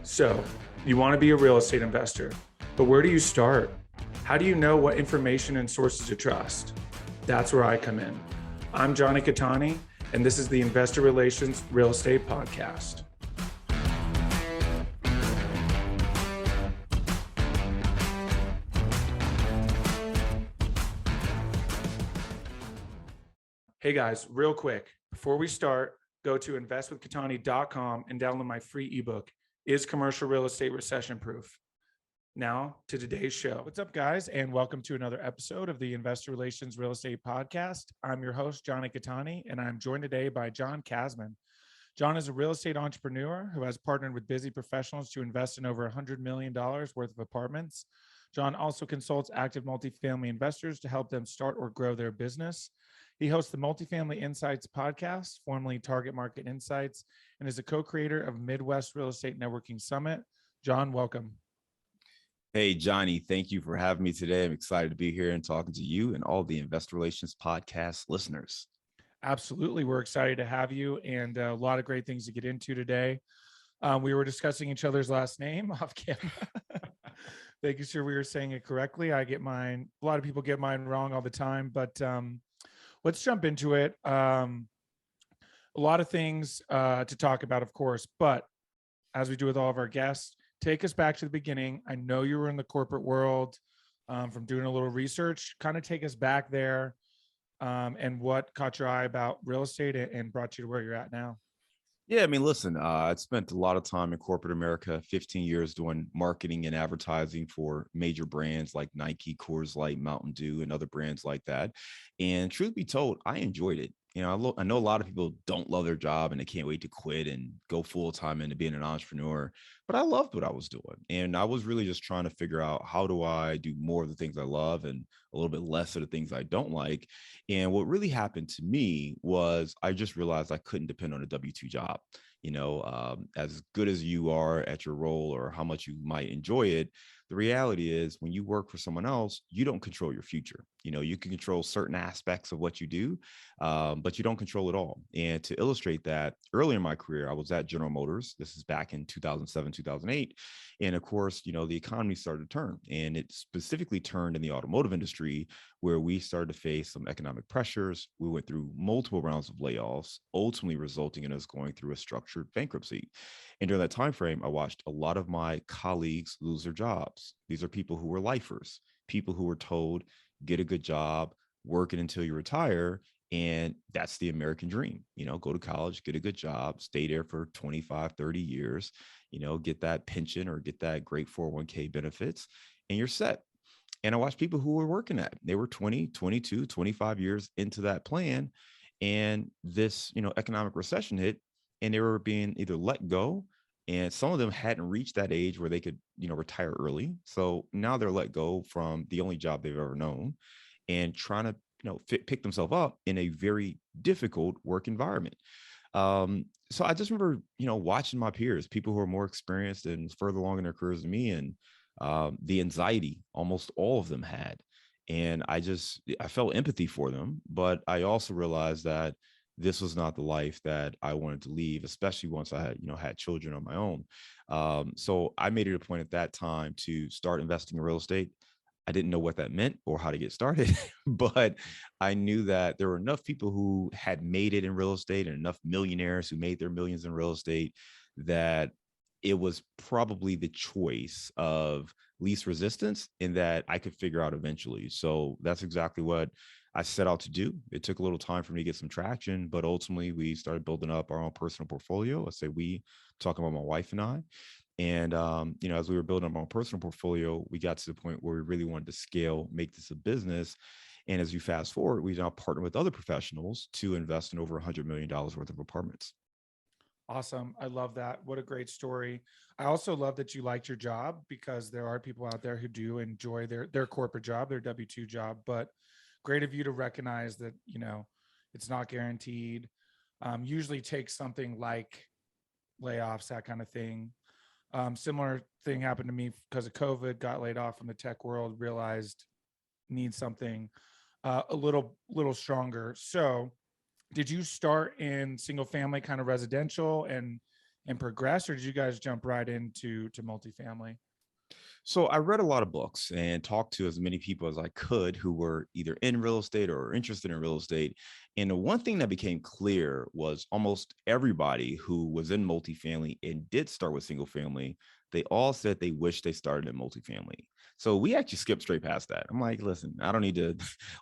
So, you want to be a real estate investor, but where do you start? How do you know what information and sources to trust? That's where I come in. I'm Jonny Cattani, and this is the Investor Relations Real Estate Podcast. Hey guys, real quick, before we start, go to investwithcattani.com and download my free ebook, Is Commercial Real Estate Recession Proof? Now to today's show. What's up, guys, and welcome to another episode of the Investor Relations Real Estate Podcast. I'm your host, Jonny Cattani, and I'm joined today by John Casmon. John is a real estate entrepreneur who has partnered with busy professionals to invest in over $100 million worth of apartments. John also consults active multifamily investors to help them start or grow their business. He hosts the Multifamily Insights podcast, formerly Target Market Insights, and is a co-creator of Midwest Real Estate Networking Summit. John, welcome. Hey, Johnny, thank you for having me today. I'm excited to be here and talking to you and all the Investor Relations podcast listeners. Absolutely. We're excited to have you, and a lot of great things to get into today. We were discussing each other's last name off camera, making sure we were saying it correctly. I get mine. A lot of people get mine wrong all the time, but let's jump into it. A lot of things to talk about, of course, but as we do with all of our guests, take us back to the beginning. I know you were in the corporate world from doing a little research. Kind of take us back there and what caught your eye about real estate and brought you to where you're at now. Yeah, I mean, listen, I spent a lot of time in corporate America, 15 years doing marketing and advertising for major brands like Nike, Coors Light, Mountain Dew, and other brands like that. And truth be told, I enjoyed it. You know, I know a lot of people don't love their job and they can't wait to quit and go full time into being an entrepreneur, but I loved what I was doing. And I was really just trying to figure out, how do I do more of the things I love and a little bit less of the things I don't like. And what really happened to me was I just realized I couldn't depend on a W-2 job. You know, as good as you are at your role or how much you might enjoy it, the reality is when you work for someone else, you don't control your future. You know, you can control certain aspects of what you do, but you don't control it all. And to illustrate that, early in my career, I was at General Motors. This is back in 2007, 2008. And of course, you know, the economy started to turn, and it specifically turned in the automotive industry, where we started to face some economic pressures. We went through multiple rounds of layoffs, ultimately resulting in us going through a structured bankruptcy. And during that time frame, I watched a lot of my colleagues lose their jobs. These are people who were lifers, people who were told, get a good job, work it until you retire. And that's the American dream. You know, go to college, get a good job, stay there for 25, 30 years, you know, get that pension or get that great 401k benefits, and you're set. And I watched people who were working at, they were 20, 22, 25 years into that plan. And this, you know, economic recession hit, and they were being either let go, and some of them hadn't reached that age where they could, you know, retire early. So now they're let go from the only job they've ever known and trying to, you know, pick themselves up in a very difficult work environment. So I just remember, you know, watching my peers, people who are more experienced and further along in their careers than me, and the anxiety almost all of them had. And I felt empathy for them, but I also realized that this was not the life that I wanted to leave, especially once I had, you know, had children on my own. So I made it a point at that time to start investing in real estate. I didn't know what that meant or how to get started, but I knew that there were enough people who had made it in real estate and enough millionaires who made their millions in real estate that it was probably the choice of least resistance, in that I could figure out eventually. So that's exactly what I set out to do. It took a little time for me to get some traction, but ultimately we started building up our own personal portfolio. I say we, talking about my wife and I. And, you know, as we were building up our own personal portfolio, we got to the point where we really wanted to scale, make this a business. And as you fast forward, we now partner with other professionals to invest in over $100 million worth of apartments. Awesome. I love that. What a great story. I also love that you liked your job, because there are people out there who do enjoy their corporate job, their W-2 job, but great of you to recognize that, you know, it's not guaranteed. Usually takes something like layoffs, that kind of thing. Similar thing happened to me because of COVID, got laid off from the tech world, realized need something a little stronger. So did you start in single family kind of residential and and progress, or did you guys jump right into multifamily? So I read a lot of books and talked to as many people as I could who were either in real estate or interested in real estate. And the one thing that became clear was almost everybody who was in multifamily and did start with single family, they all said they wish they started in multifamily. So we actually skipped straight past that. I'm like, listen, I don't need to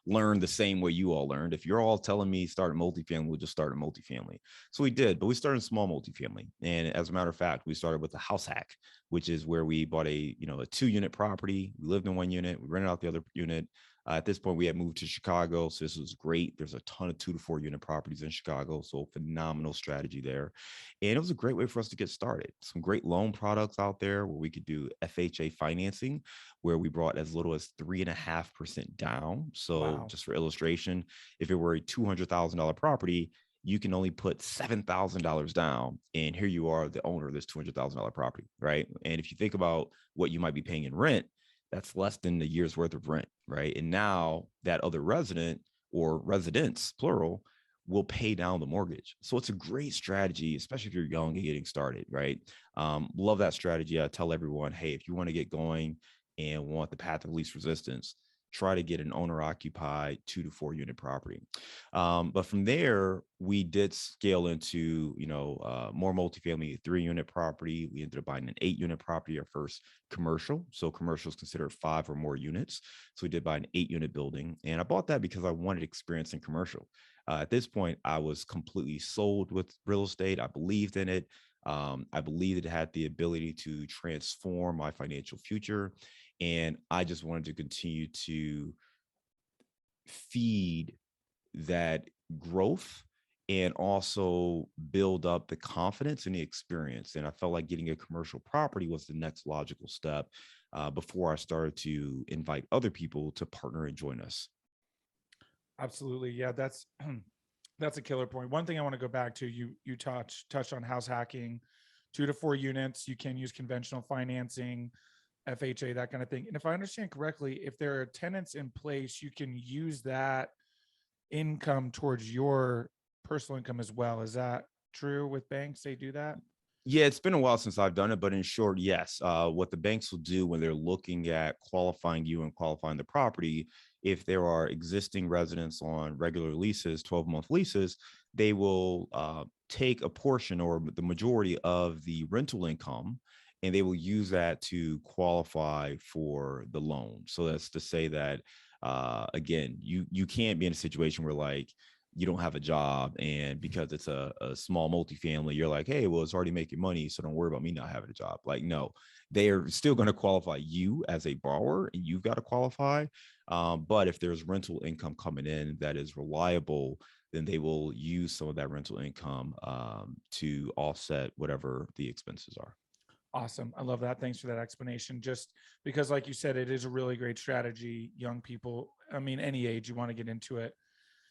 learn the same way you all learned. If you're all telling me start in multifamily, we'll just start in multifamily. So we did, but we started in small multifamily. And as a matter of fact, we started with a house hack, which is where we bought a 2-unit property. We lived in one unit, we rented out the other unit. At this point, we had moved to Chicago, so this was great. There's a ton of 2 to 4 unit properties in Chicago, so phenomenal strategy there. And it was a great way for us to get started. Some great loan products out there where we could do FHA financing, where we brought as little as 3.5% down. So Wow. just for illustration, if it were a $200,000 property, you can only put $7,000 down. And here you are, the owner of this $200,000 property, right? And if you think about what you might be paying in rent, that's less than a year's worth of rent, right? And now that other resident or residents, plural, will pay down the mortgage. So it's a great strategy, especially if you're young and getting started, right? Love that strategy. I tell everyone, hey, if you want to get going and want the path of least resistance, try to get an owner occupied 2 to 4 unit property. But from there, we did scale into, more multifamily 3-unit property. We ended up buying an 8-unit property, our first commercial. So commercial is considered 5 or more units. So we did buy an 8-unit building. And I bought that because I wanted experience in commercial. At this point, I was completely sold with real estate. I believed in it. I believed it had the ability to transform my financial future. And I just wanted to continue to feed that growth and also build up the confidence and the experience. And I felt like getting a commercial property was the next logical step before I started to invite other people to partner and join us. Absolutely. Yeah, that's that's a killer point. One thing I want to go back to, you touched on house hacking, 2 to 4 units. You can use conventional financing, FHA, that kind of thing. And if I understand correctly, if there are tenants in place, you can use that income towards your personal income as well. Is that true with banks? They do that? Yeah, it's been a while since I've done it, but in short, yes. What the banks will do when they're looking at qualifying you and qualifying the property, if there are existing residents on regular leases, 12-month leases, they will take a portion or the majority of the rental income, and they will use that to qualify for the loan. So that's to say that, again, you can't be in a situation where like you don't have a job, and because it's a small multifamily, you're like, hey, well, it's already making money, so don't worry about me not having a job. Like, no, they are still going to qualify you as a borrower, and you've got to qualify. But if there's rental income coming in that is reliable, then they will use some of that rental income to offset whatever the expenses are. Awesome. I love that. Thanks for that explanation. Just because, like you said, it is a really great strategy. Young people, I mean, any age you want to get into it,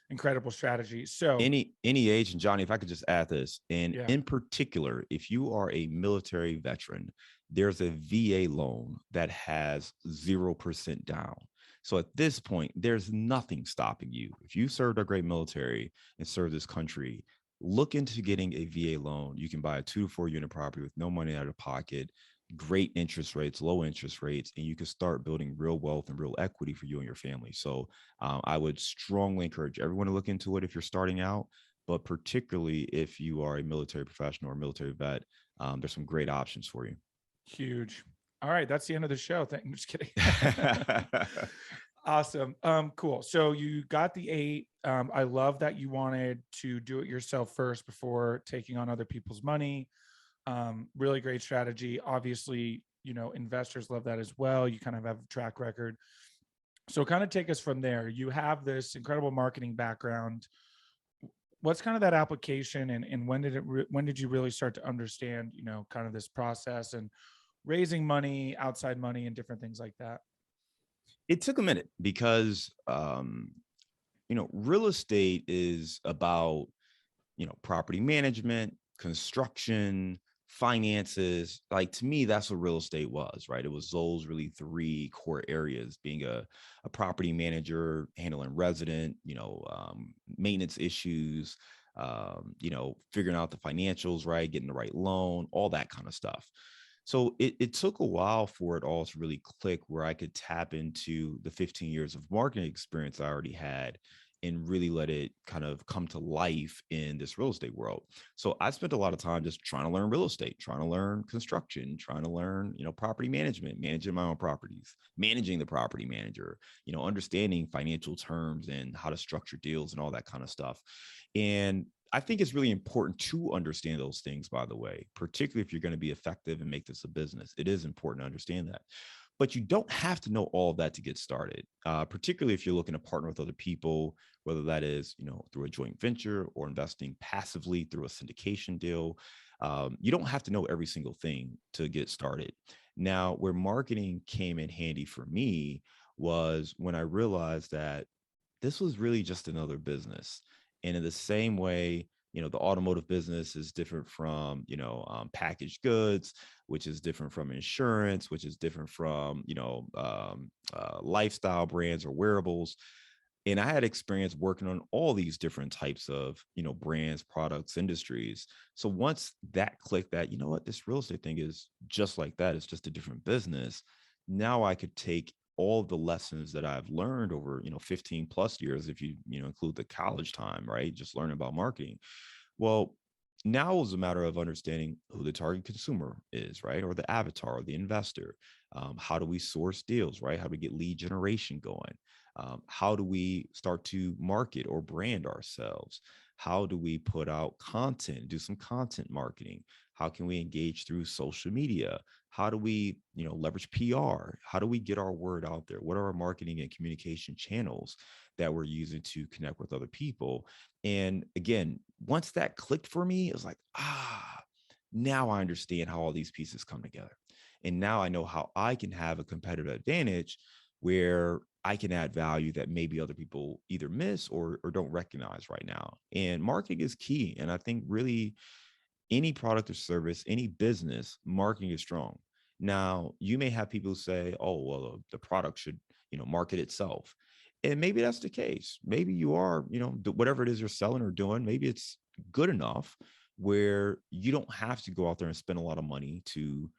incredible strategy. So, Any age. And Johnny, if I could just add this, and yeah, in particular, if you are a military veteran, there's a VA loan that has 0% down. So at this point, there's nothing stopping you. If you served our great military and served this country, look into getting a VA loan. You can buy a 2 to 4 unit property with no money out of pocket, great interest rates, low interest rates, and you can start building real wealth and real equity for you and your family. So I would strongly encourage everyone to look into it if you're starting out, but particularly if you are a military professional or military vet, there's some great options for you. huge. All right. That's the end of the show. I'm just kidding. Awesome. Cool. So you got the 8. I love that you wanted to do it yourself first before taking on other people's money. Really great strategy. Obviously, investors love that as well. You kind of have a track record. So kind of take us from there. You have this incredible marketing background. What's kind of that application, and when did you really start to understand, kind of this process and raising money, outside money, and different things like that? It took a minute because, real estate is about, property management, construction, finances. Like to me, that's what real estate was, right? It was those really 3 core areas: being a property manager, handling resident, maintenance issues, figuring out the financials, right, getting the right loan, all that kind of stuff. So it took a while for it all to really click where I could tap into the 15 years of marketing experience I already had and really let it kind of come to life in this real estate world. So I spent a lot of time just trying to learn real estate, trying to learn construction, trying to learn, property management, managing my own properties, managing the property manager, understanding financial terms and how to structure deals and all that kind of stuff. And I think it's really important to understand those things, by the way, particularly if you're going to be effective and make this a business. It is important to understand that. But you don't have to know all of that to get started, particularly if you're looking to partner with other people, whether that is, through a joint venture or investing passively through a syndication deal. You don't have to know every single thing to get started. Now, where marketing came in handy for me was when I realized that this was really just another business. And in the same way, the automotive business is different from, packaged goods, which is different from insurance, which is different from, lifestyle brands or wearables. And I had experience working on all these different types of, brands, products, industries. So once that clicked that, this real estate thing is just like that. It's just a different business. Now I could take all of the lessons that I've learned over, 15 plus years, if you, include the college time, right? Just learning about marketing. Well, now it was a matter of understanding who the target consumer is, right? Or the avatar or the investor. How do we source deals, right? How do we get lead generation going? How do we start to market or brand ourselves? How do we put out content, do some content marketing? How can we engage through social media? How do we, leverage PR? How do we get our word out there? What are our marketing and communication channels that we're using to connect with other people? And again, once that clicked for me, it was like, now I understand how all these pieces come together. And now I know how I can have a competitive advantage where I can add value that maybe other people either miss or don't recognize right now. And marketing is key. And I think really any product or service, any business, marketing is strong. Now, you may have people say, oh, well, the product should, market itself. And maybe that's the case. Maybe you are, whatever it is you're selling or doing, maybe it's good enough where you don't have to go out there and spend a lot of money to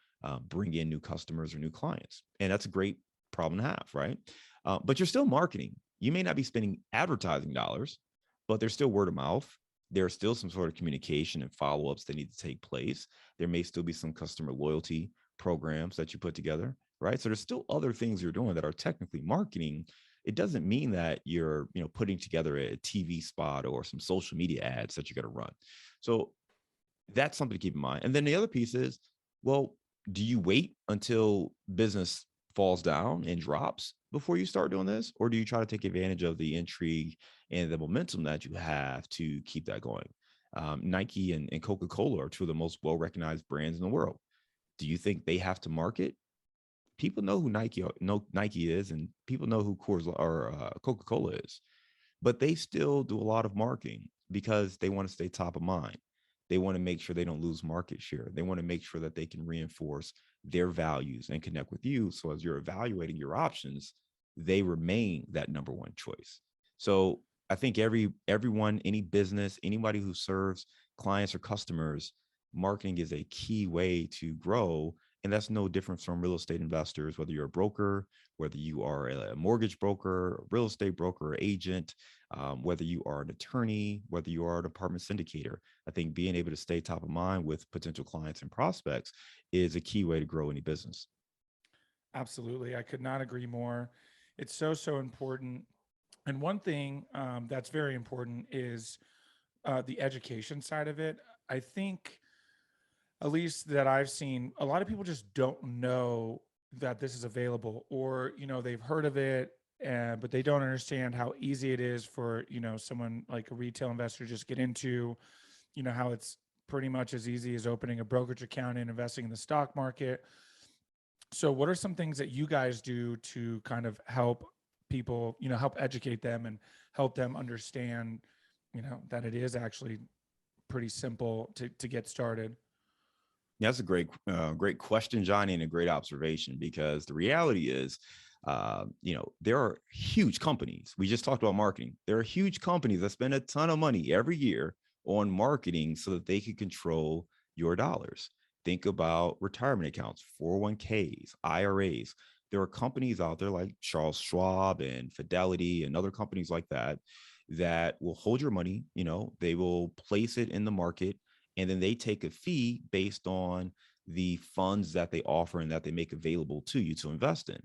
bring in new customers or new clients. And that's a great problem to have, right? But you're still marketing. You may not be spending advertising dollars, but there's still word of mouth. There's still some sort of communication and follow-ups that need to take place. There may still be some customer loyalty programs that you put together, right? So there's still other things you're doing that are technically marketing. It doesn't mean that you're, putting together a TV spot or some social media ads that you're going to run. So that's something to keep in mind. And then the other piece is, well, do you wait until business falls down and drops before you start doing this? Or do you try to take advantage of the intrigue and the momentum that you have to keep that going? Nike and Coca-Cola are two of the most well-recognized brands in the world. Do you think they have to market? People know who Nike is, and people know who Coors or Coca-Cola is, but they still do a lot of marketing because they want to stay top of mind. They want to make sure they don't lose market share. They want to make sure that they can reinforce their values and connect with you. So as you're evaluating your options, they remain that number one choice. So I think everyone, any business, anybody who serves clients or customers, marketing is a key way to grow. And that's no different from real estate investors, whether you're a broker, whether you are a mortgage broker, a real estate broker, or agent, whether you are an attorney, whether you are an apartment syndicator. I think being able to stay top of mind with potential clients and prospects is a key way to grow any business. Absolutely. I could not agree more. It's so important. And one thing that's very important is the education side of it. I think, at least that I've seen, a lot of people just don't know that this is available, or, they've heard of it, but they don't understand how easy it is for, someone like a retail investor just get into, how it's pretty much as easy as opening a brokerage account and investing in the stock market. So what are some things that you guys do to kind of help people, help educate them and help them understand, that it is actually pretty simple to get started? Yeah, that's a great question, Johnny, and a great observation, because the reality is, there are huge companies. We just talked about marketing. There are huge companies that spend a ton of money every year on marketing so that they can control your dollars. Think about retirement accounts, 401ks, IRAs. There are companies out there like Charles Schwab and Fidelity and other companies like that that will hold your money. They will place it in the market, and then they take a fee based on the funds that they offer and that they make available to you to invest in.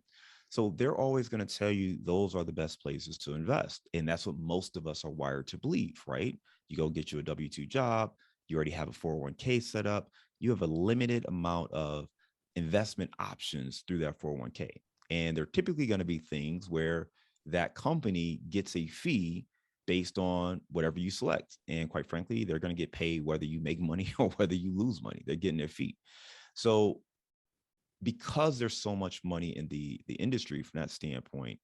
So they're always going to tell you those are the best places to invest. And that's what most of us are wired to believe, right? You go get you a W-2 job, you already have a 401k set up, you have a limited amount of investment options through that 401k. And they're typically going to be things where that company gets a fee based on whatever you select. And quite frankly, they're going to get paid whether you make money or whether you lose money. They're getting their fee. So because there's so much money in the industry from that standpoint,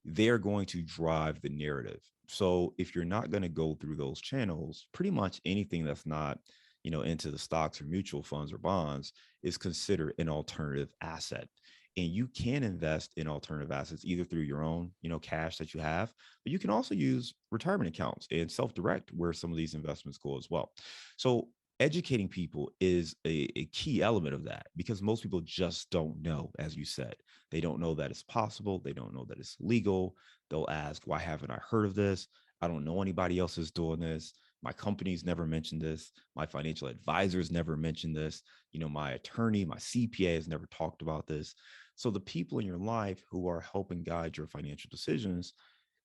they're going to drive the narrative. So if you're not going to go through those channels, pretty much anything that's not, into the stocks or mutual funds or bonds is considered an alternative asset. And you can invest in alternative assets either through your own, cash that you have, but you can also use retirement accounts and self-direct where some of these investments go as well. So educating people is a key element of that, because most people just don't know. As you said, they don't know that it's possible. They don't know that it's legal. They'll ask, why haven't I heard of this? I don't know anybody else is doing this. My company's never mentioned this. My financial advisors never mentioned this. My attorney, my CPA has never talked about this. So the people in your life who are helping guide your financial decisions,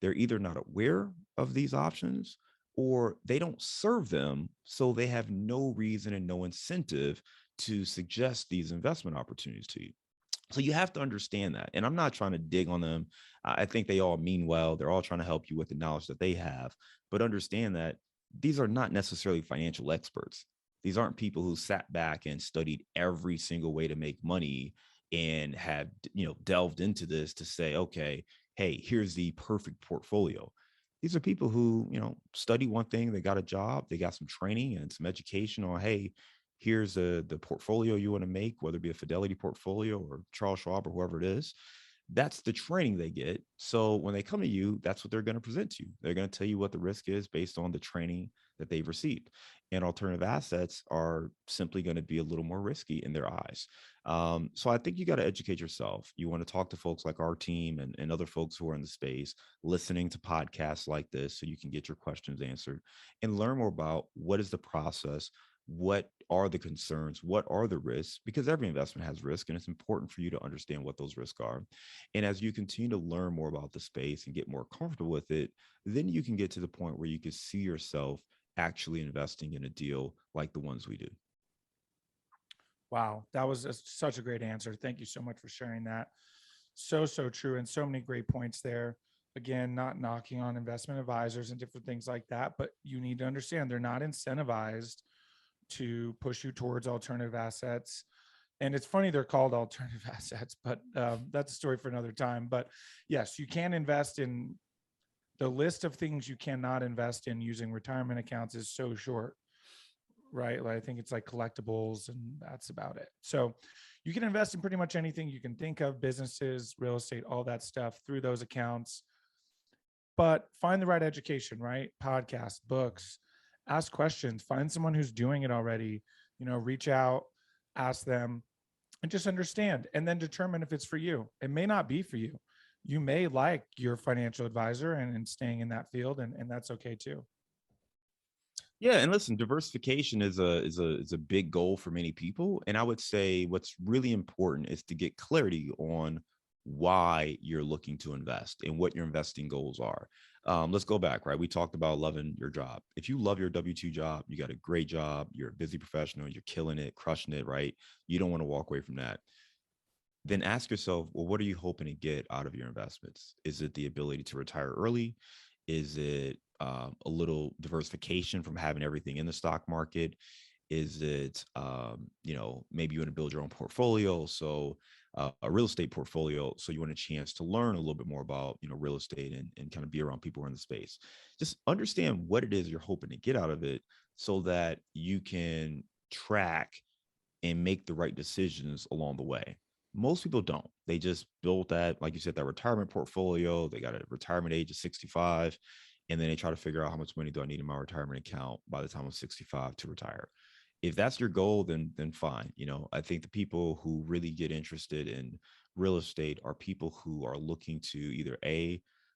they're either not aware of these options or they don't serve them. So they have no reason and no incentive to suggest these investment opportunities to you. So you have to understand that. And I'm not trying to dig on them. I think they all mean well. They're all trying to help you with the knowledge that they have, but understand that these are not necessarily financial experts. These aren't people who sat back and studied every single way to make money and had, delved into this to say, okay, hey, here's the perfect portfolio. These are people who, study one thing, they got a job, they got some training and some education on, hey, here's the portfolio you want to make, whether it be a Fidelity portfolio or Charles Schwab or whoever it is. That's the training they get. So when they come to you, that's what they're going to present to you. They're going to tell you what the risk is based on the training that they've received. And alternative assets are simply going to be a little more risky in their eyes. So I think you got to educate yourself. You want to talk to folks like our team and other folks who are in the space, listening to podcasts like this so you can get your questions answered and learn more about what is the process, what are the concerns, what are the risks, because every investment has risk, and it's important for you to understand what those risks are. And as you continue to learn more about the space and get more comfortable with it, then you can get to the point where you can see yourself actually investing in a deal like the ones we do. Wow, that was such a great answer. Thank you so much for sharing that. So, so true. And so many great points there. Again, not knocking on investment advisors and different things like that, but you need to understand they're not incentivized to push you towards alternative assets. And it's funny they're called alternative assets, but that's a story for another time. But yes, you can invest in the list of things you cannot invest in using retirement accounts is so short, right? Like I think it's like collectibles and that's about it. So you can invest in pretty much anything you can think of, businesses, real estate, all that stuff through those accounts. But find the right education, right? Podcasts, books, ask questions, find someone who's doing it already, reach out, ask them, and just understand and then determine if it's for you. It may not be for you. You may like your financial advisor and staying in that field, and that's okay too. Yeah, and listen, diversification is a big goal for many people, and I would say what's really important is to get clarity on why you're looking to invest and what your investing goals are. Let's go back, right? We talked about loving your job. If you love your W-2 job, you got a great job, you're a busy professional, you're killing it, crushing it, right? You don't want to walk away from that. Then ask yourself, well, what are you hoping to get out of your investments? Is it the ability to retire early? Is it a little diversification from having everything in the stock market? Is it, maybe you want to build your own portfolio? So a real estate portfolio. So you want a chance to learn a little bit more about, real estate and kind of be around people who are in the space. Just understand what it is you're hoping to get out of it so that you can track and make the right decisions along the way. Most people don't. They just built that, like you said, that retirement portfolio. They got a retirement age of 65 And then they try to figure out how much money do I need in my retirement account by the time I'm 65 to retire. If that's your goal, then fine. I think the people who really get interested in real estate are people who are looking to either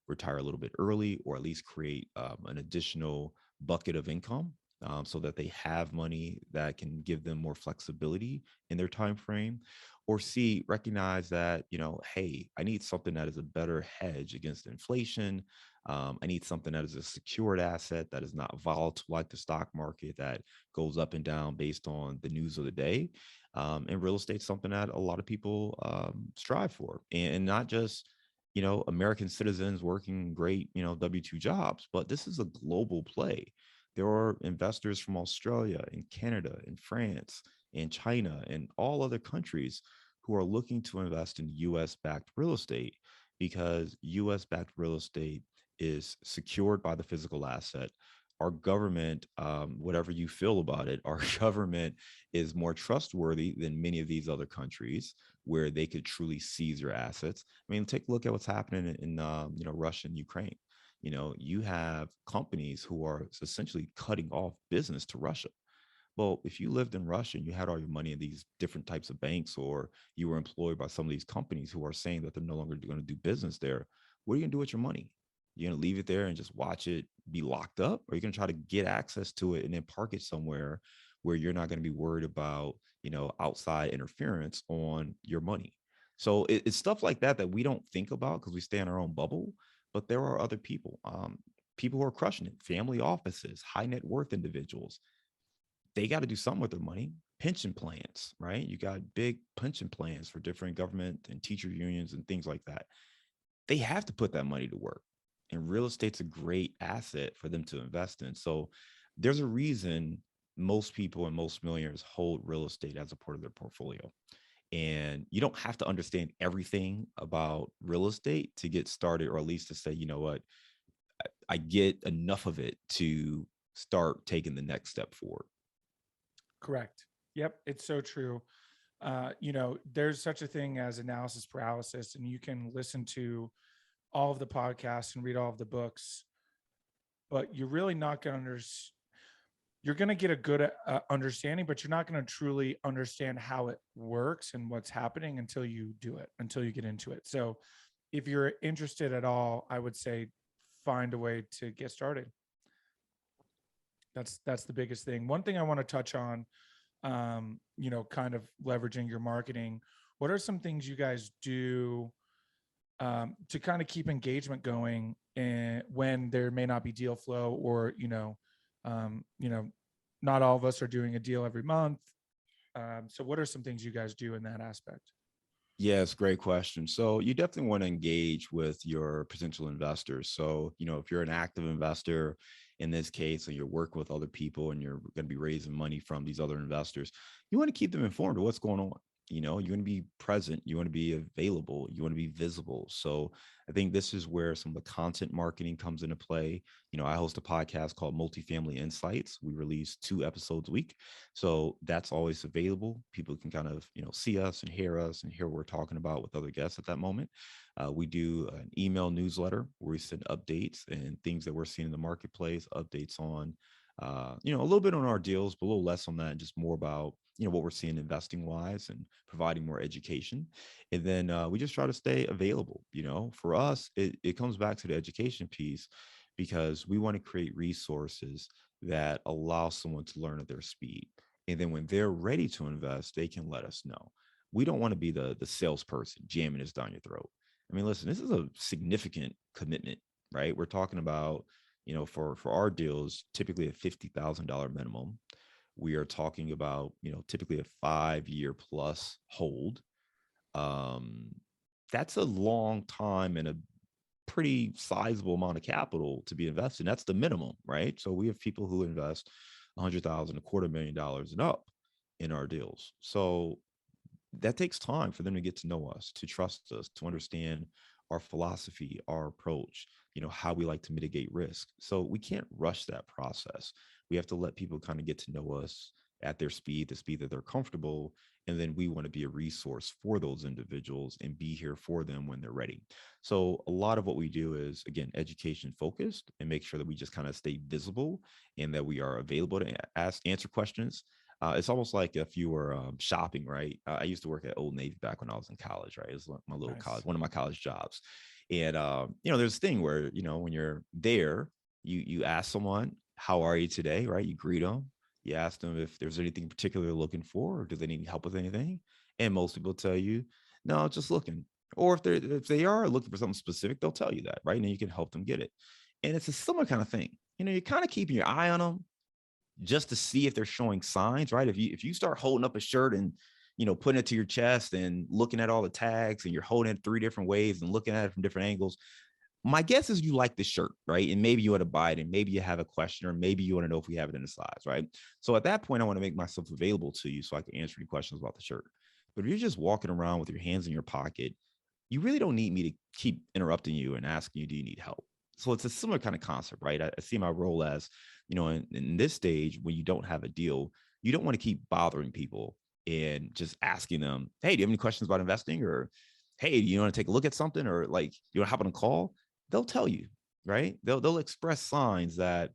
retire a little bit early, or at least create an additional bucket of income, so that they have money that can give them more flexibility in their time frame, or C, recognize that, hey, I need something that is a better hedge against inflation. I need something that is a secured asset that is not volatile like the stock market, that goes up and down based on the news of the day. And real estate is something that a lot of people strive for, and not just American citizens working great W-2 jobs, but this is a global play. There are investors from Australia and Canada and France and China and all other countries who are looking to invest in US backed real estate, because US backed real estate is secured by the physical asset. Our government, whatever you feel about it, our government is more trustworthy than many of these other countries where they could truly seize your assets. I mean, take a look at what's happening in Russia and Ukraine. You have companies who are essentially cutting off business to Russia. Well, if you lived in Russia and you had all your money in these different types of banks, or you were employed by some of these companies who are saying that they're no longer going to do business there, what are you going to do with your money? You're going to leave it there and just watch it be locked up, or you're going to try to get access to it and then park it somewhere where you're not going to be worried about, outside interference on your money. So it's stuff like that that we don't think about because we stay in our own bubble. But there are other people, people who are crushing it, family offices, high net worth individuals. They got to do something with their money. Pension plans, right? You got big pension plans for different government and teacher unions and things like that. They have to put that money to work. And real estate's a great asset for them to invest in. So there's a reason most people and most millionaires hold real estate as a part of their portfolio. And you don't have to understand everything about real estate to get started, or at least to say, you know what, I get enough of it to start taking the next step forward. Correct. Yep. It's so true. There's such a thing as analysis paralysis, and you can listen to all of the podcasts and read all of the books, but you're really not going to you're going to get a good understanding, but you're not going to truly understand how it works and what's happening until you do it, until you get into it. So if you're interested at all, I would say find a way to get started. That's the biggest thing. One thing I want to touch on, kind of leveraging your marketing. What are some things you guys do to kind of keep engagement going, and when there may not be deal flow, or um, you know, not all of us are doing a deal every month. So what are some things you guys do in that aspect? Yes, great question. So you definitely want to engage with your potential investors. So, if you're an active investor in this case, and you're working with other people and you're going to be raising money from these other investors, you want to keep them informed of what's going on. You want to be present, you want to be available, you want to be visible. So I think this is where some of the content marketing comes into play. I host a podcast called Multifamily Insights. We release 2 episodes a week. So that's always available. People can kind of, see us and hear what we're talking about with other guests at that moment. We do an email newsletter where we send updates and things that we're seeing in the marketplace, updates on, a little bit on our deals, but a little less on that, just more about, what we're seeing investing wise and providing more education. And then we just try to stay available. For us, it comes back to the education piece, because we want to create resources that allow someone to learn at their speed. And then when they're ready to invest, they can let us know. We don't want to be the salesperson jamming this down your throat. I mean, listen, this is a significant commitment, right? We're talking about, for our deals, typically a $50,000 minimum. We are talking about, typically a 5-year plus hold. Um, that's a long time and a pretty sizable amount of capital to be invested. That's the minimum, right? So we have people who invest 100,000, $250,000 and up in our deals. So that takes time for them to get to know us, to trust us, to understand our philosophy, our approach, how we like to mitigate risk. So we can't rush that process. We have to let people kind of get to know us at their speed, the speed that they're comfortable. And then we want to be a resource for those individuals and be here for them when they're ready. So a lot of what we do is, again, education focused, and make sure that we just kind of stay visible and that we are available to answer questions. It's almost like if you were shopping, right? I used to work at Old Navy back when I was in college, right? It was my little college, Nice. one of my college jobs. And, there's a thing where, when you're there, you ask someone, how are you today? Right? You greet them. You ask them if there's anything particular they're looking for, or do they need help with anything? And most people tell you, no, just looking. Or if they are looking for something specific, they'll tell you that, right? And then you can help them get it. And it's a similar kind of thing. You're kind of keeping your eye on them just to see if they're showing signs, right? If you start holding up a shirt and putting it to your chest and looking at all the tags, and you're holding it 3 different ways and looking at it from different angles, my guess is you like the shirt, right? And maybe you want to buy it, and maybe you have a question, or maybe you want to know if we have it in the size, right? So at that point, I want to make myself available to you so I can answer any questions about the shirt. But if you're just walking around with your hands in your pocket, you really don't need me to keep interrupting you and asking you, do you need help? So it's a similar kind of concept, right? I see my role as, in this stage, when you don't have a deal, you don't want to keep bothering people and just asking them, hey, do you have any questions about investing? Or, hey, do you want to take a look at something? Or, like, you want to hop on a call? They'll tell you, right? They'll express signs that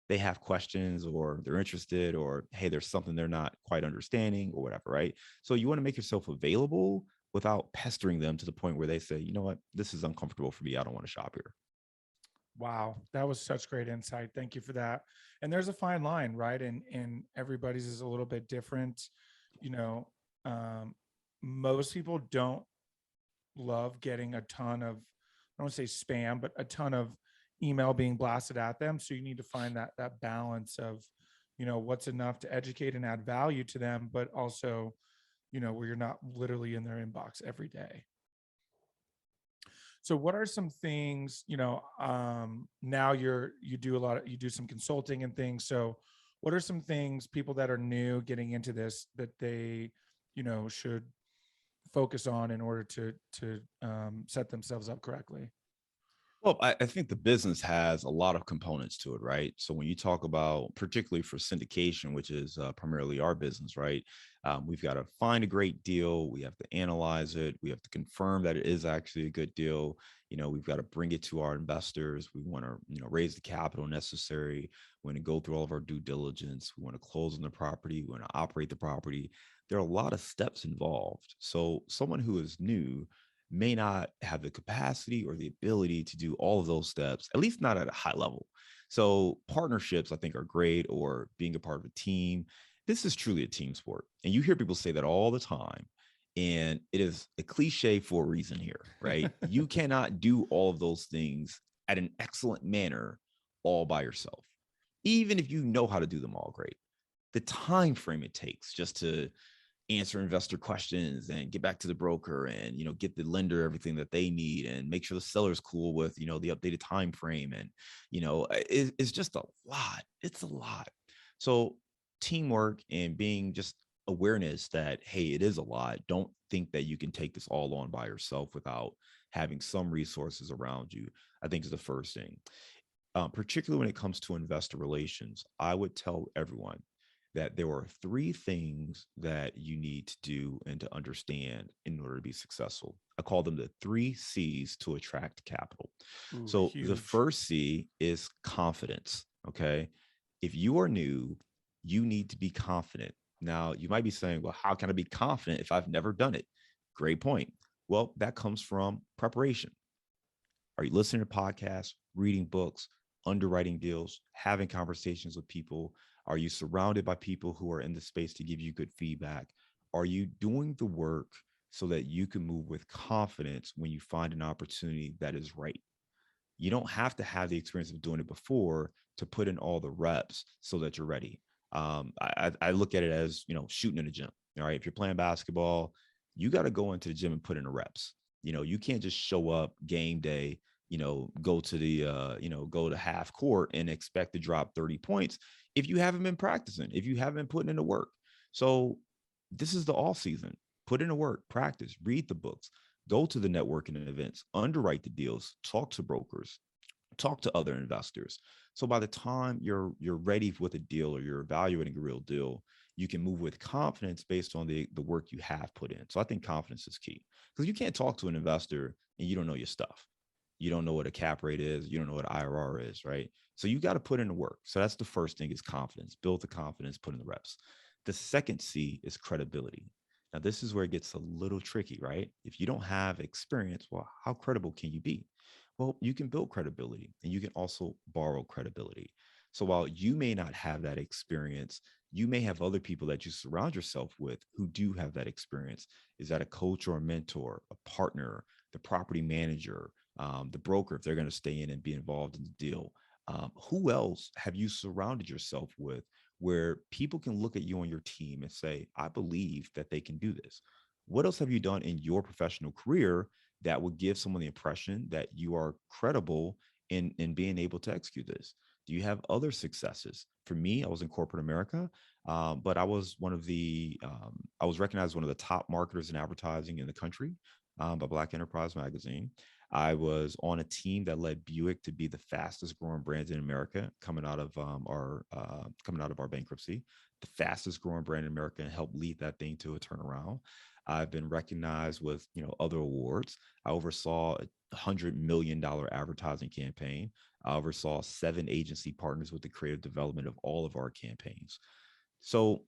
they have questions, or they're interested, or, hey, there's something they're not quite understanding, or whatever, right? So you want to make yourself available without pestering them to the point where they say, you know what, this is uncomfortable for me. I don't want to shop here. Wow, that was such great insight. Thank you for that. And there's a fine line, right? And everybody's is a little bit different. You know, um, most people don't love getting a ton of, I don't want to say spam, but a ton of email being blasted at them. So you need to find that balance of, what's enough to educate and add value to them, but also, where you're not literally in their inbox every day. So what are some things, now you do you do some consulting and things. So what are some things people that are new getting into this that they, should focus on in order to set themselves up correctly? Well, I think the business has a lot of components to it, right? So when you talk about, particularly for syndication, which is primarily our business, right? We've got to find a great deal. We have to analyze it. We have to confirm that it is actually a good deal. We've got to bring it to our investors. We want to, raise the capital necessary. We want to go through all of our due diligence. We want to close on the property. We want to operate the property. There are a lot of steps involved. So someone who is new may not have the capacity or the ability to do all of those steps, at least not at a high level. So partnerships, I think, are great, or being a part of a team. This is truly a team sport. And you hear people say that all the time. And it is a cliche for a reason here, right? You cannot do all of those things at an excellent manner all by yourself, even if you know how to do them all great. The time frame it takes just to answer investor questions and get back to the broker, and get the lender everything that they need, and make sure the seller's cool with the updated time frame, and it's just a lot. It's a lot. So teamwork, and being just awareness that, hey, it is a lot. Don't think that you can take this all on by yourself without having some resources around you, I think, is the first thing. Particularly when it comes to investor relations, I would tell everyone that there are 3 things that you need to do and to understand in order to be successful. I call them the 3 C's to attract capital. Ooh, So the huge. first C is confidence. Okay. If you are new, you need to be confident. Now, you might be saying, well, how can I be confident if I've never done it? Great point. Well, that comes from preparation. Are you listening to podcasts, reading books, underwriting deals, having conversations with people? Are you surrounded by people who are in the space to give you good feedback? Are you doing the work so that you can move with confidence when you find an opportunity that is right? You don't have to have the experience of doing it before to put in all the reps so that you're ready. I look at it as, shooting in the gym. All right. If you're playing basketball, you got to go into the gym and put in the reps. You can't just show up game day, go to go to half court and expect to drop 30 points if you haven't been practicing, if you haven't been putting in the work. So this is the off season. Put in the work, practice, read the books, go to the networking events, underwrite the deals, talk to brokers, talk to other investors. So by the time you're ready with a deal, or you're evaluating a real deal, You can move with confidence based on the work you have put in. So I think confidence is key, because you can't talk to an investor and you don't know your stuff. You don't know what a cap rate is. You don't know what IRR is, right? So you got to put in the work. So that's the first thing, is confidence. Build the confidence, put in the reps. The second C is credibility. Now, this is where it gets a little tricky, right? If you don't have experience, well, how credible can you be? Well, you can build credibility and you can also borrow credibility. So while you may not have that experience, you may have other people that you surround yourself with who do have that experience. Is that a coach or a mentor, a partner, the property manager, the broker, if they're going to stay in and be involved in the deal? Who else have you surrounded yourself with where people can look at you on your team and say, I believe that they can do this? What else have you done in your professional career that would give someone the impression that you are credible in being able to execute this? Do you have other successes? For me, I was in corporate America, but I was I was recognized as one of the top marketers in advertising in the country by Black Enterprise Magazine. I was on a team that led Buick to be the fastest growing brand in America, coming out of our bankruptcy, the fastest growing brand in America, and helped lead that thing to a turnaround. I've been recognized with other awards. I oversaw $100 million advertising campaign. I oversaw 7 agency partners with the creative development of all of our campaigns. So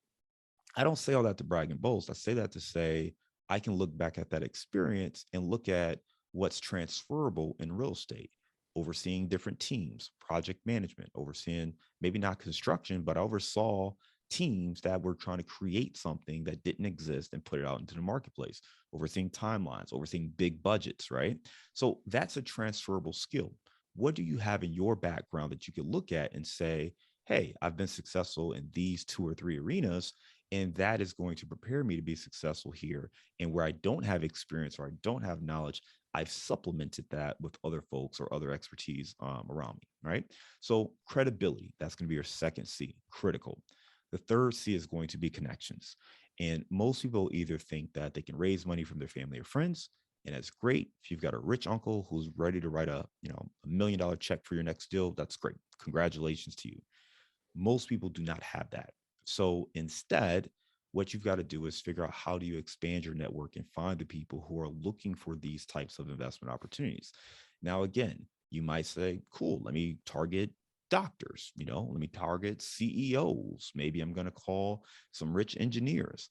I don't say all that to brag and boast. I say that to say I can look back at that experience and look at what's transferable in real estate, overseeing different teams, project management, overseeing maybe not construction, but I oversaw teams that were trying to create something that didn't exist and put it out into the marketplace, overseeing timelines, overseeing big budgets, right? So that's a transferable skill. What do you have in your background that you could look at and say, hey, I've been successful in these 2 or 3 arenas, and that is going to prepare me to be successful here. And where I don't have experience or I don't have knowledge, I've supplemented that with other folks or other expertise around me, right? So credibility, that's going to be your second C, critical. The third C is going to be connections. And most people either think that they can raise money from their family or friends, and that's great. If you've got a rich uncle who's ready to write a $1 million check for your next deal, that's great. Congratulations to you. Most people do not have that. So instead, what you've got to do is figure out, how do you expand your network and find the people who are looking for these types of investment opportunities? Now, again, you might say, cool, let me target doctors, let me target CEOs. Maybe I'm going to call some rich engineers.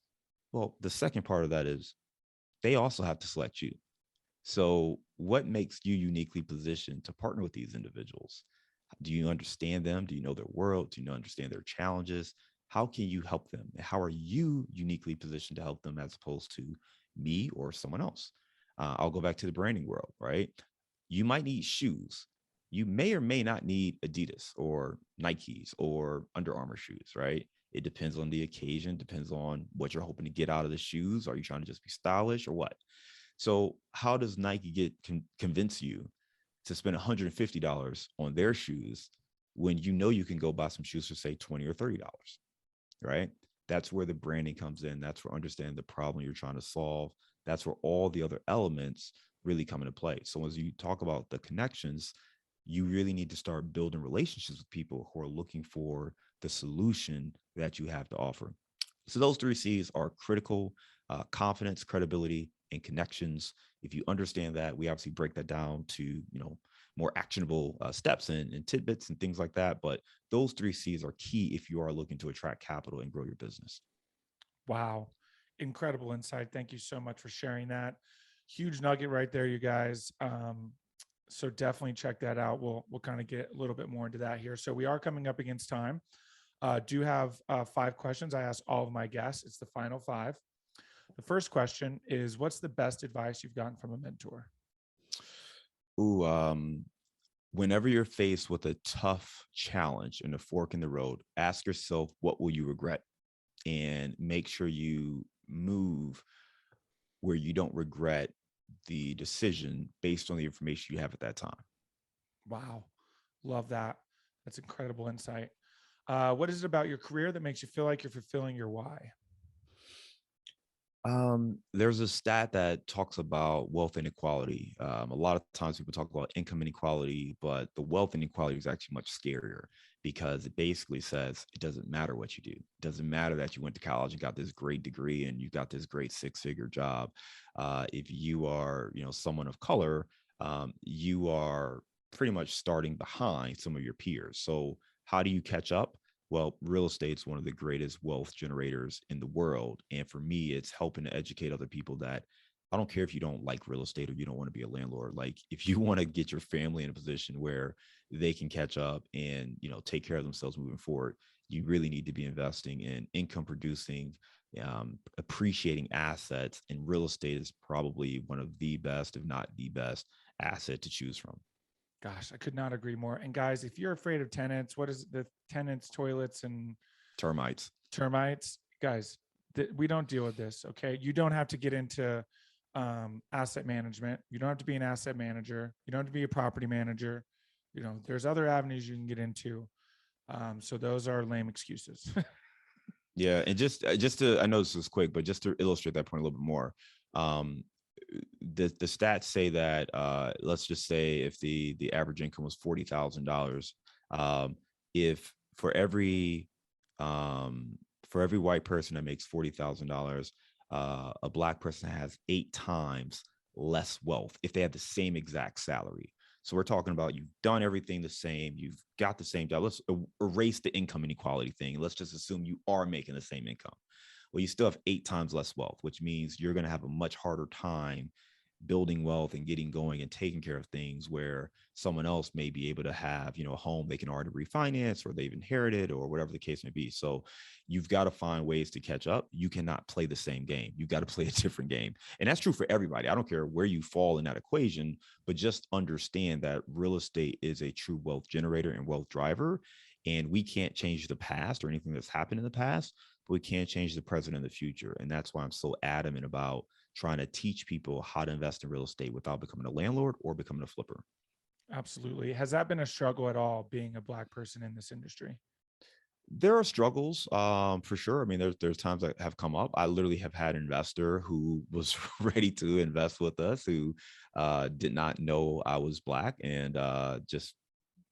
Well, the second part of that is they also have to select you. So what makes you uniquely positioned to partner with these individuals? Do you understand them? Do you know their world? Do you understand their challenges? How can you help them? How are you uniquely positioned to help them as opposed to me or someone else? I'll go back to the branding world, right? You might need shoes. You may or may not need Adidas or Nikes or Under Armour shoes, right? It depends on the occasion, depends on what you're hoping to get out of the shoes. Are you trying to just be stylish or what? So how does Nike convince you to spend $150 on their shoes when you can go buy some shoes for, say, $20 or $30, right? That's where the branding comes in. That's where understanding the problem you're trying to solve. That's where all the other elements really come into play. So as you talk about the connections, you really need to start building relationships with people who are looking for the solution that you have to offer. So those 3 C's are critical: confidence, credibility, and connections. If you understand that, we obviously break that down to, more actionable steps and tidbits and things like that. But those 3 C's are key if you are looking to attract capital and grow your business. Wow. Incredible insight. Thank you so much for sharing that. Huge nugget right there, you guys. So definitely check that out. We'll kind of get a little bit more into that here. So we are coming up against time. Do have 5 questions I ask all of my guests. It's the final 5. The first question is, what's the best advice you've gotten from a mentor? Whenever you're faced with a tough challenge and a fork in the road, ask yourself, what will you regret? And make sure you move where you don't regret the decision based on the information you have at that time. Wow. Love that. That's incredible insight. What is it about your career that makes you feel like you're fulfilling your why? There's a stat that talks about wealth inequality. A lot of times people talk about income inequality, but the wealth inequality is actually much scarier because it basically says it doesn't matter what you do. It doesn't matter that you went to college and got this great degree and you got this great six-figure job. If you are, someone of color, you are pretty much starting behind some of your peers. So how do you catch up? Well, real estate's one of the greatest wealth generators in the world. And for me, it's helping to educate other people that I don't care if you don't like real estate or you don't want to be a landlord. Like if you want to get your family in a position where they can catch up and, take care of themselves moving forward, you really need to be investing in income producing, appreciating assets. And real estate is probably one of the best, if not the best asset to choose from. Gosh, I could not agree more. And guys, if you're afraid of tenants, what is the tenants, toilets, and Termites. termites? Guys, we don't deal with this. Okay. You don't have to get into asset management. You don't have to be an asset manager. You don't have to be a property manager. There's other avenues you can get into. So those are lame excuses. Yeah, and just to, I know this is quick, but just to illustrate that point a little bit more, um, the stats say that let's just say if the average income was $40,000, if for every white person that makes $40,000, a black person has 8 times less wealth if they have the same exact salary. So we're talking about you've done everything the same. You've got the same job. Let's erase the income inequality thing. Let's just assume you are making the same income. Well, you still have 8 times less wealth, which means you're going to have a much harder time building wealth and getting going and taking care of things where someone else may be able to have, a home they can already refinance or they've inherited or whatever the case may be. So you've got to find ways to catch up. You cannot play the same game. You've got to play a different game. And that's true for everybody. I don't care where you fall in that equation, but just understand that real estate is a true wealth generator and wealth driver. And we can't change the past or anything that's happened in the past, but we can't change the present and the future. And that's why I'm so adamant about trying to teach people how to invest in real estate without becoming a landlord or becoming a flipper. Absolutely. Has that been a struggle at all being a Black person in this industry? There are struggles, for sure. I mean, there's times that have come up. I literally have had an investor who was ready to invest with us who did not know I was Black and just,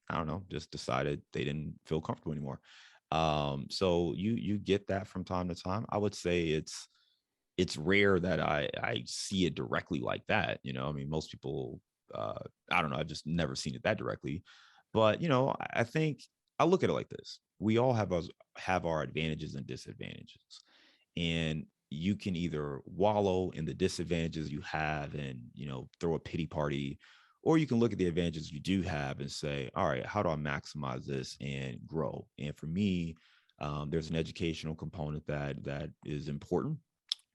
I don't know, just decided they didn't feel comfortable anymore. So you get that from time to time. I would say it's rare that I see it directly like that. I mean, most people, I don't know, I've just never seen it that directly. But I think I look at it like this: we all have our advantages and disadvantages, and you can either wallow in the disadvantages you have and throw a pity party, or you can look at the advantages you do have and say, all right, how do I maximize this and grow? And for me, there's an educational component that is important,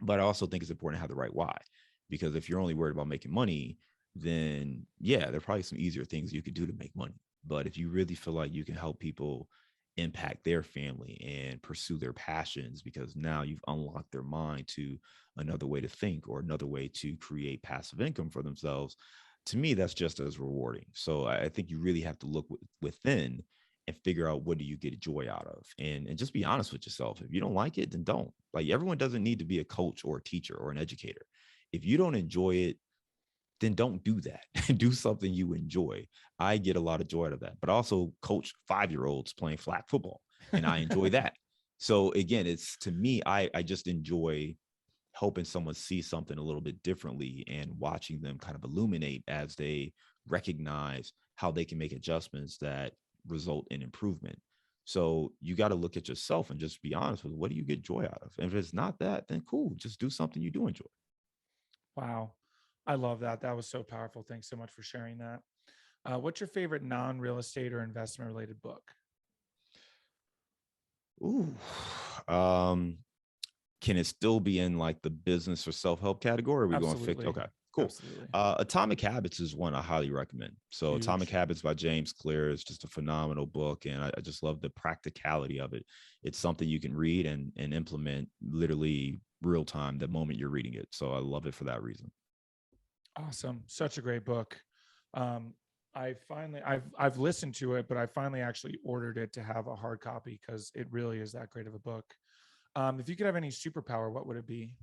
but I also think it's important to have the right why, because if you're only worried about making money, then yeah, there are probably some easier things you could do to make money. But if you really feel like you can help people impact their family and pursue their passions because now you've unlocked their mind to another way to think or another way to create passive income for themselves, to me, that's just as rewarding. So I think you really have to look within and figure out what do you get joy out of, and just be honest with yourself. If you don't like it, then don't. Like, everyone doesn't need to be a coach or a teacher or an educator. If you don't enjoy it, then don't do that. Do something you enjoy. I get a lot of joy out of that, but I also coach 5-year-olds playing flag football, and I enjoy that. So again, it's, to me, I just enjoy helping someone see something a little bit differently and watching them kind of illuminate as they recognize how they can make adjustments that result in improvement. So you got to look at yourself and just be honest with, what do you get joy out of? And if it's not that, then cool, just do something you do enjoy. Wow. I love that. That was so powerful. Thanks so much for sharing that. What's your favorite non-real estate or investment related book? Ooh. Um, can it still be in like the business or self-help category? Are we going to fix? Absolutely. Okay, cool. Absolutely. Atomic Habits is one I highly recommend. So Atomic Huge. Habits by James Clear is just a phenomenal book. And I just love the practicality of it. It's something you can read and implement literally real time the moment you're reading it. So I love it for that reason. Awesome. Such a great book. Um, I've listened to it, but I finally actually ordered it to have a hard copy because it really is that great of a book. If you could have any superpower, what would it be?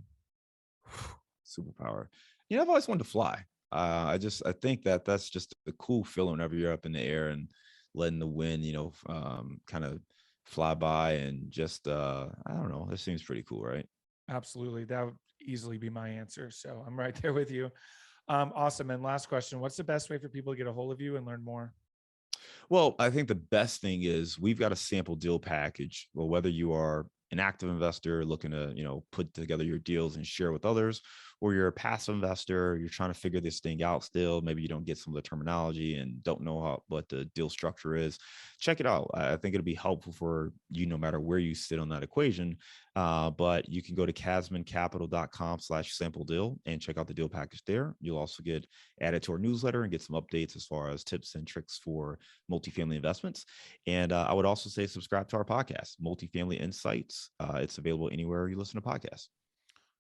Superpower. I've always wanted to fly. I think that that's just a cool feeling whenever you're up in the air and letting the wind, kind of fly by and just, I don't know, this seems pretty cool, right? Absolutely. That would easily be my answer. So I'm right there with you. Awesome. And last question, what's the best way for people to get a hold of you and learn more? Well, I think the best thing is we've got a sample deal package. Well, whether you are an active investor looking to, put together your deals and share with others, or you're a passive investor, you're trying to figure this thing out still. Maybe you don't get some of the terminology and don't know what the deal structure is. Check it out. I think it'll be helpful for you no matter where you sit on that equation. But you can go to casmoncapital.com/sample deal and check out the deal package there. You'll also get added to our newsletter and get some updates as far as tips and tricks for multifamily investments. And I would also say subscribe to our podcast, Multifamily Insights. It's available anywhere you listen to podcasts.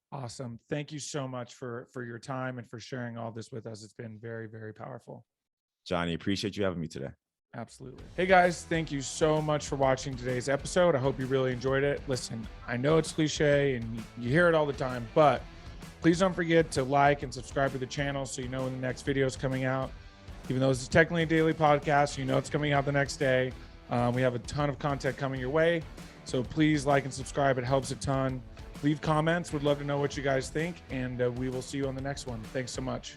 Awesome. Thank you so much for your time and for sharing all this with us. It's been very, very powerful. Jonny, appreciate you having me today. Absolutely. Hey guys, thank you so much for watching today's episode. I hope you really enjoyed it. Listen, I know it's cliche and you hear it all the time, but please don't forget to like and subscribe to the channel so you know when the next video is coming out. Even though this is technically a daily podcast, you know it's coming out the next day. We have a ton of content coming your way. So please like and subscribe. It helps a ton. Leave comments. Would love to know what you guys think. And we will see you on the next one. Thanks so much.